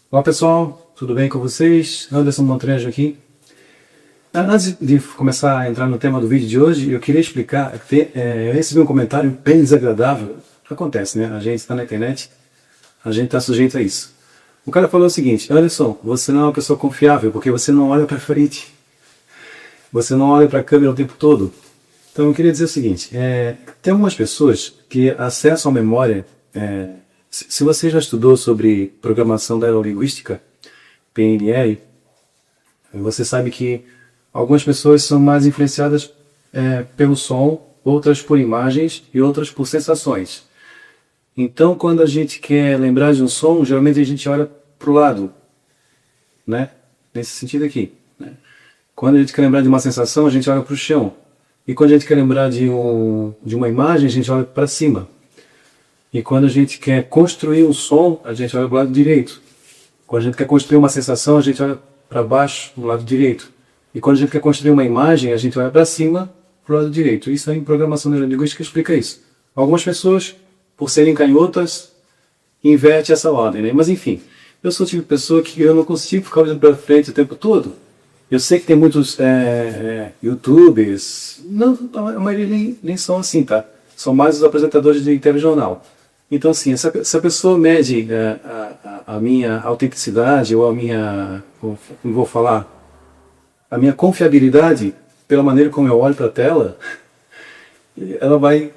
Olá pessoal, tudo bem com vocês? Anderson Montrejo aqui. Antes de começar a entrar no tema do vídeo de hoje, eu queria explicar, eu recebi um comentário bem desagradável. Acontece, né? A gente está na internet, a gente está sujeito a isso. O cara falou o seguinte: Anderson, você não é uma pessoa confiável porque você não olha para frente. Você não olha para a câmera o tempo todo. Então eu queria dizer o seguinte, tem algumas pessoas que acessam a memória. Se você já estudou sobre programação neurolinguística, PNL, você sabe que algumas pessoas são mais influenciadas pelo som, outras por imagens e outras por sensações. Então, quando a gente quer lembrar de um som, geralmente a gente olha para o lado, né? Nesse sentido aqui. Né? Quando a gente quer lembrar de uma sensação, a gente olha para o chão. E quando a gente quer lembrar de uma imagem, a gente olha para cima. E quando a gente quer construir um som, a gente olha para o lado direito. Quando a gente quer construir uma sensação, a gente olha para baixo, do lado direito. E quando a gente quer construir uma imagem, a gente olha para cima, para o lado direito. Isso aí em programação neurolinguística explica isso. Algumas pessoas, por serem canhotas, invertem essa ordem, né? Mas enfim, eu sou o tipo de pessoa que eu não consigo ficar olhando para frente o tempo todo. Eu sei que tem muitos youtubers, não, a maioria nem são assim, tá? São mais os apresentadores de telejornal. Então, assim, se a pessoa mede a minha autenticidade ou como vou falar, a minha confiabilidade pela maneira como eu olho para a tela, ela vai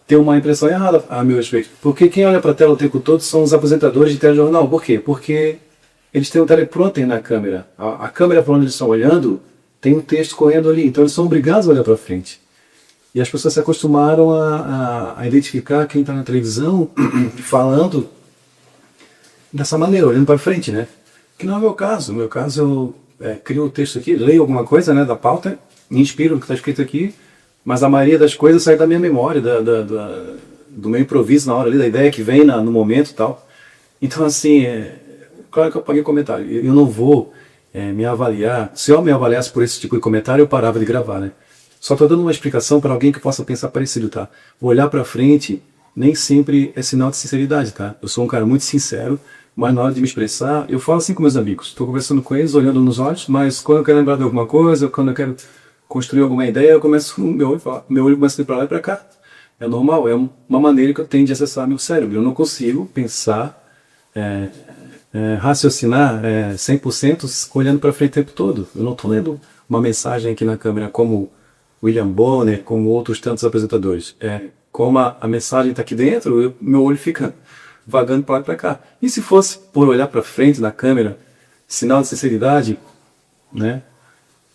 ter uma impressão errada a meu respeito. Porque quem olha para a tela o tempo todo são os apresentadores de telejornal. Por quê? Porque eles têm um teleprompter na câmera. A câmera para onde eles estão olhando tem um texto correndo ali, então eles são obrigados a olhar para frente. E as pessoas se acostumaram a identificar quem está na televisão falando dessa maneira, olhando para frente, né? Que não é o meu caso. No meu caso, eu crio o texto aqui, leio alguma coisa, né, da pauta, me inspiro no que está escrito aqui, mas a maioria das coisas sai da minha memória, do meu improviso na hora ali, da ideia que vem no momento e tal. Então, assim, claro que eu apaguei o comentário. Eu não vou me avaliar. Se eu me avaliasse por esse tipo de comentário, eu parava de gravar, né? Só estou dando uma explicação para alguém que possa pensar parecido, tá? O olhar para frente nem sempre é sinal de sinceridade, tá? Eu sou um cara muito sincero, mas na hora de me expressar, eu falo assim com meus amigos. Estou conversando com eles, olhando nos olhos, mas quando eu quero lembrar de alguma coisa, quando eu quero construir alguma ideia, eu começo com o meu olho, meu olho começa a ir para lá e para cá. É normal, é uma maneira que eu tenho de acessar meu cérebro. Eu não consigo pensar, raciocinar 100% olhando para frente o tempo todo. Eu não estou lendo uma mensagem aqui na câmera como William Bonner, como outros tantos apresentadores. Como a mensagem está aqui dentro, meu olho fica vagando para lá e para cá. E se fosse por olhar para frente na câmera, sinal de sinceridade, né?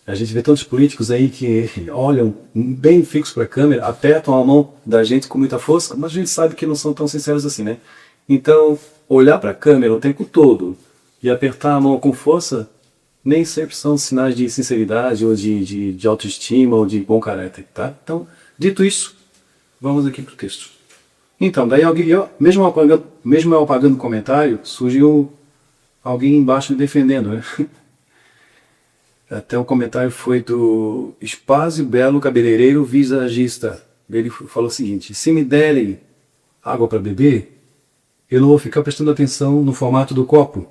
A gente vê tantos políticos aí que olham bem fixos para a câmera, apertam a mão da gente com muita força, mas a gente sabe que não são tão sinceros assim, né? Então, olhar para a câmera o tempo todo e apertar a mão com força nem sempre são sinais de sinceridade ou de autoestima ou de bom caráter, tá? Então, dito isso, vamos aqui para o texto. Então, daí alguém, mesmo eu apagando o comentário, surgiu alguém embaixo me defendendo, né? Até o comentário foi do Espásio Belo Cabeleireiro Visagista. Ele falou o seguinte: se me derem água para beber, eu não vou ficar prestando atenção no formato do copo,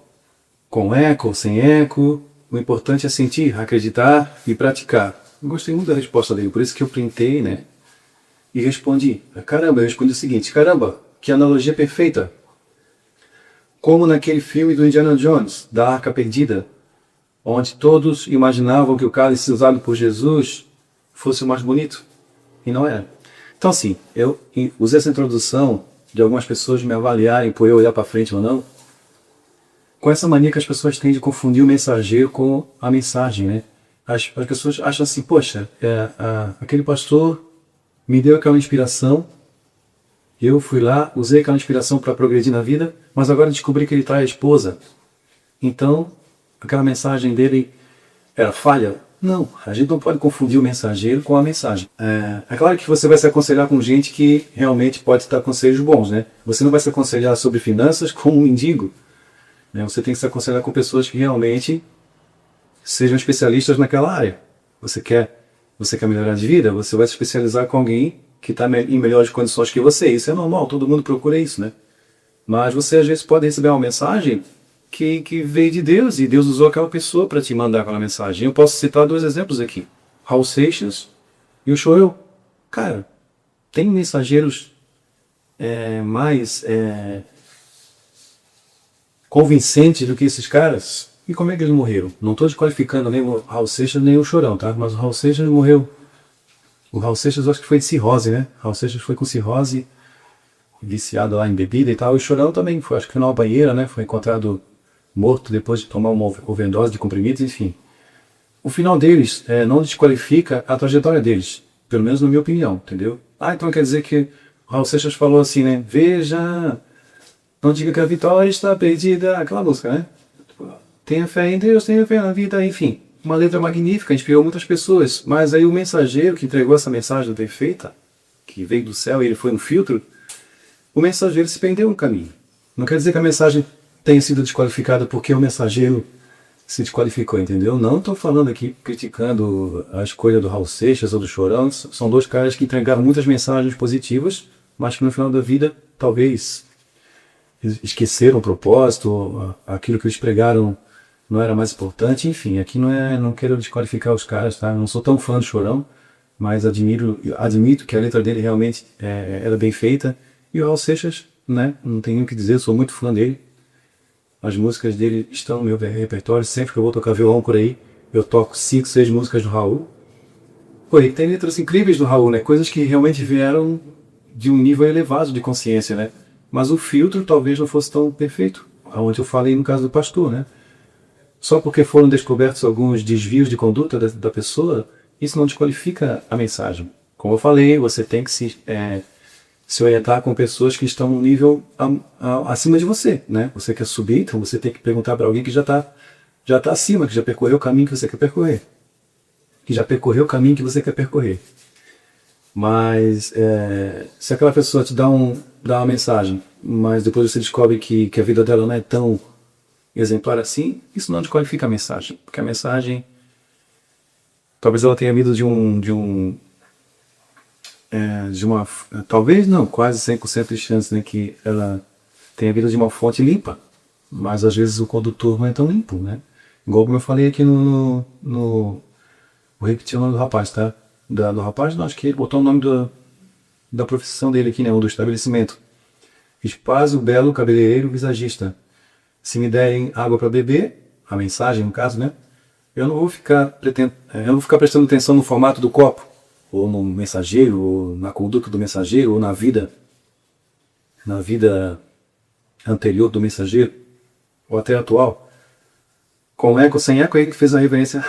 com eco ou sem eco. O importante é sentir, acreditar e praticar. Eu gostei muito da resposta dele, por isso que eu printei, né? E respondi. Eu respondi o seguinte: caramba, que analogia perfeita. Como naquele filme do Indiana Jones, da Arca Perdida, onde todos imaginavam que o cálice usado por Jesus fosse o mais bonito. E não era. Então, assim, eu usei essa introdução de algumas pessoas me avaliarem por eu olhar para frente ou não, com essa mania que as pessoas têm de confundir o mensageiro com a mensagem, né? As pessoas acham assim, poxa, aquele pastor me deu aquela inspiração, eu fui lá, usei aquela inspiração para progredir na vida, mas agora descobri que ele trai a esposa. Então, aquela mensagem dele era falha? Não, a gente não pode confundir o mensageiro com a mensagem. É claro que você vai se aconselhar com gente que realmente pode dar conselhos bons, né? Você não vai se aconselhar sobre finanças com um mendigo. Você tem que se aconselhar com pessoas que realmente sejam especialistas naquela área. Você quer melhorar de vida, você vai se especializar com alguém que está em melhores condições que você. Isso é normal, todo mundo procura isso, né? Mas você às vezes pode receber uma mensagem que veio de Deus, e Deus usou aquela pessoa para te mandar aquela mensagem. Eu posso citar 2 exemplos aqui. Raul Seixas e o Chorão. Cara, tem mensageiros mais convincentes do que esses caras? E como é que eles morreram? Não estou desqualificando nem o Raul Seixas nem o Chorão, tá? Mas o Raul Seixas morreu. O Raul Seixas eu acho que foi de cirrose, né? O Raul Seixas foi com cirrose, viciado lá em bebida e tal. E o Chorão também foi, acho que foi numa banheira, né? Foi encontrado morto depois de tomar uma overdose de comprimidos, enfim. O final deles não desqualifica a trajetória deles, pelo menos na minha opinião, entendeu? Então quer dizer que o Raul Seixas falou assim, né? Veja, não diga que a vitória está perdida. Aquela música, né? Tenha fé em Deus, tenha fé na vida, enfim. Uma letra magnífica, inspirou muitas pessoas. Mas aí o mensageiro que entregou essa mensagem perfeita, que veio do céu e ele foi um filtro, o mensageiro se perdeu no caminho. Não quer dizer que a mensagem tenha sido desqualificada porque o mensageiro se desqualificou, entendeu? Não estou falando aqui criticando a escolha do Raul Seixas ou do Chorão. São 2 caras que entregaram muitas mensagens positivas, mas que no final da vida talvez esqueceram o propósito, aquilo que eles pregaram não era mais importante. Enfim, aqui não quero desqualificar os caras, tá? Eu não sou tão fã do Chorão, mas admito que a letra dele realmente era bem feita. E o Raul Seixas, né? Não tenho o que dizer, sou muito fã dele. As músicas dele estão no meu repertório. Sempre que eu vou tocar violão por aí, eu toco 5, 6 músicas do Raul. Pô, e tem letras incríveis do Raul, né? Coisas que realmente vieram de um nível elevado de consciência, né? Mas o filtro talvez não fosse tão perfeito, aonde eu falei no caso do pastor, né? Só porque foram descobertos alguns desvios de conduta da pessoa, isso não desqualifica a mensagem. Como eu falei, você tem que se orientar com pessoas que estão num nível acima de você, né? Você quer subir, então você tem que perguntar para alguém que já está acima, que já percorreu o caminho que você quer percorrer. Que já percorreu o caminho que você quer percorrer. Mas se aquela pessoa te dá uma mensagem, mas depois você descobre que a vida dela não é tão exemplar assim, isso não desqualifica a mensagem. Porque a mensagem, talvez ela tenha vindo de uma, talvez não, quase 100% de chance, né, que ela tenha vindo de uma fonte limpa, mas às vezes o condutor não é tão limpo, né? Igual como eu falei aqui vou repetir o nome do rapaz, tá? Do rapaz, não, acho que ele botou o nome da profissão dele aqui, né, do estabelecimento. Espásio Belo Cabeleireiro Visagista. Se me derem água para beber, a mensagem no caso, né, eu não vou ficar prestando atenção no formato do copo, ou no mensageiro, ou na conduta do mensageiro, ou na vida anterior do mensageiro, ou até atual. Com eco ou sem eco, ele que fez a referência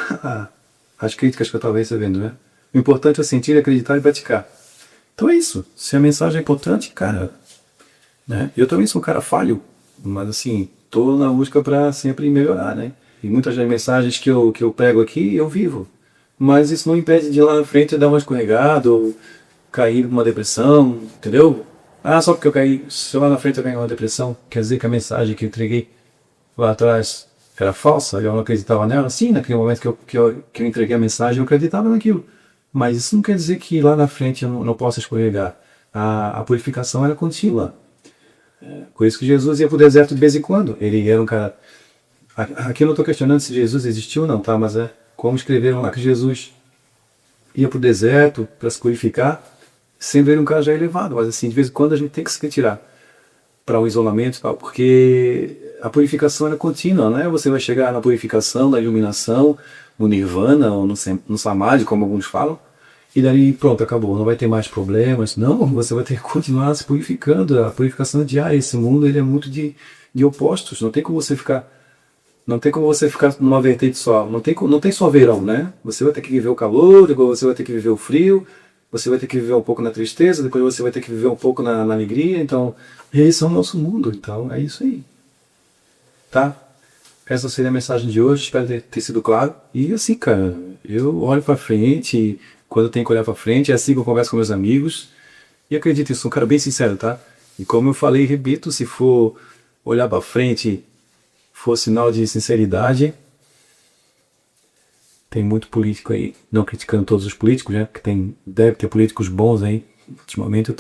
às críticas que eu estava recebendo, né? O importante é sentir, acreditar e praticar. Então é isso. Se a mensagem é importante, cara, né? Eu também sou um cara falho, mas assim, tô na busca para sempre melhorar, né? E muitas das mensagens que eu prego aqui, eu vivo. Mas isso não impede de ir lá na frente dar uma escorregada ou cair numa depressão, entendeu? Só porque eu caí, se lá na frente eu caí numa depressão, quer dizer que a mensagem que eu entreguei lá atrás era falsa, eu não acreditava nela? Sim, naquele momento que eu entreguei a mensagem, eu acreditava naquilo. Mas isso não quer dizer que lá na frente eu não possa escorregar. A purificação era contínua. Por isso que Jesus ia para o deserto de vez em quando. Ele era um cara... Aqui eu não estou questionando se Jesus existiu ou não, tá? Mas como escreveram lá que Jesus ia para o deserto para se purificar, sendo ele um cara já elevado. Mas assim, de vez em quando a gente tem que se retirar para o isolamento e tal, porque a purificação é contínua, né? Você vai chegar na purificação, na iluminação, no nirvana ou no samadhi, como alguns falam, e daí pronto, acabou, não vai ter mais problemas. Não, você vai ter que continuar se purificando. A purificação é diária. Esse mundo ele é muito de opostos. Não tem como você ficar numa vertente só. Não tem só verão, né? Você vai ter que viver o calor, depois você vai ter que viver o frio, você vai ter que viver um pouco na tristeza, depois você vai ter que viver um pouco na alegria. Então, esse é o nosso mundo. Então, é isso aí. Tá? Essa seria a mensagem de hoje. Espero ter sido claro. E assim, cara, eu olho pra frente, quando eu tenho que olhar pra frente, é assim que eu converso com meus amigos. E acredito, eu sou um cara bem sincero, tá? E como eu falei, repito, se for olhar pra frente, for sinal de sinceridade, tem muito político aí, não criticando todos os políticos, né? Que deve ter políticos bons aí. Ultimamente eu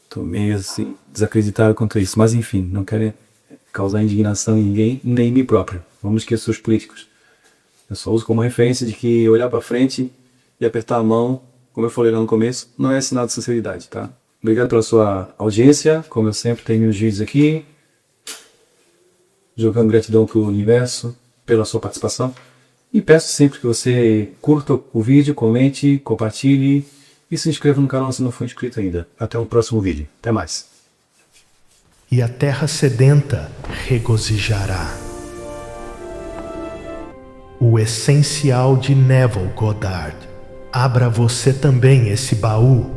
tô meio assim, desacreditado contra isso. Mas enfim, não quero causar indignação em ninguém, nem em mim próprio. Vamos esquecer os políticos. Eu só uso como referência de que olhar para frente e apertar a mão, como eu falei lá no começo, não é sinal de sinceridade, tá? Obrigado pela sua audiência, como eu sempre termino os vídeos aqui, jogando gratidão para o universo pela sua participação. E peço sempre que você curta o vídeo, comente, compartilhe e se inscreva no canal se não for inscrito ainda. Até o próximo vídeo. Até mais. E a terra sedenta regozijará. O essencial de Neville Goddard. Abra você também esse baú